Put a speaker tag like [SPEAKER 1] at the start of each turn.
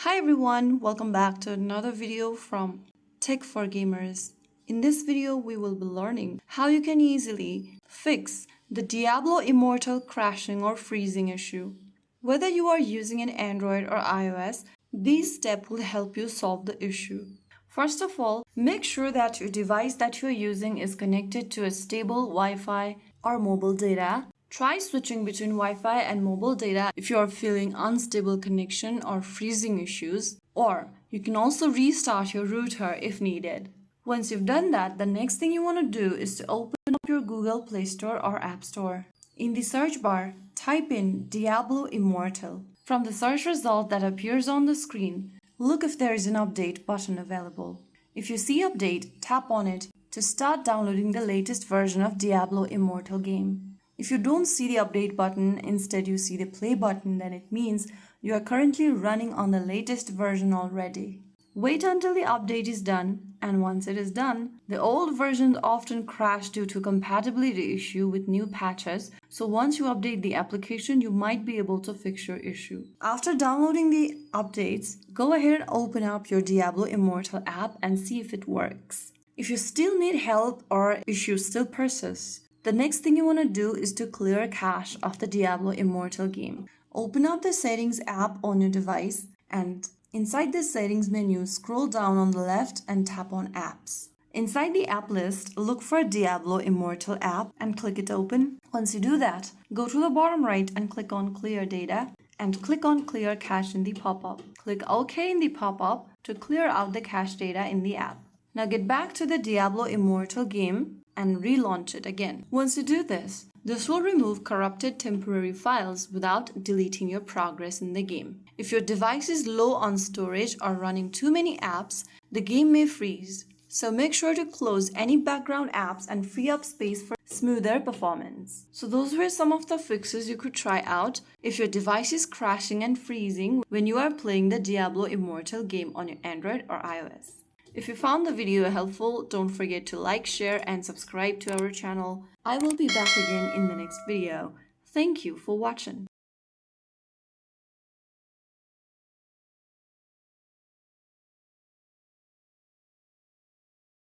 [SPEAKER 1] Hi everyone, welcome back to another video from Tech for Gamers. In this video, we will be learning how you can easily fix the Diablo Immortal crashing or freezing issue. Whether you are using an Android or iOS, these steps will help you solve the issue. First of all, make sure that your device that you are using is connected to a stable Wi-Fi or mobile data. Try switching between Wi-Fi and mobile data if you are feeling unstable connection or freezing issues, or you can also restart your router if needed. Once you've done that, the next thing you want to do is to open up your Google Play Store or App Store. In the search bar, type in Diablo Immortal. From the search result that appears on the screen, look if there is an update button available. If you see update, tap on it to start downloading the latest version of Diablo Immortal game. If you don't see the update button, instead you see the play button, then it means you are currently running on the latest version already. Wait until the update is done, and once it is done, the old versions often crash due to compatibility issue with new patches, so once you update the application, you might be able to fix your issue. After downloading the updates, go ahead and open up your Diablo Immortal app and see if it works. If you still need help or issue still persists, the next thing you want to do is to clear cache of the Diablo Immortal game. Open up the Settings app on your device, and inside the Settings menu, scroll down on the left and tap on Apps. Inside the app list, look for Diablo Immortal app and click it open. Once you do that, go to the bottom right and click on Clear Data and click on Clear Cache in the pop-up. Click OK in the pop-up to clear out the cache data in the app. Now get back to the Diablo Immortal game and relaunch it again. Once you do this will remove corrupted temporary files without deleting your progress in the game. If your device is low on storage or running too many apps, the game may freeze. So make sure to close any background apps and free up space for smoother performance. So those were some of the fixes you could try out if your device is crashing and freezing when you are playing the Diablo Immortal game on your Android or iOS. If you found the video helpful, don't forget to like, share, and subscribe to our channel. I will be back again in the next video. Thank you for watching.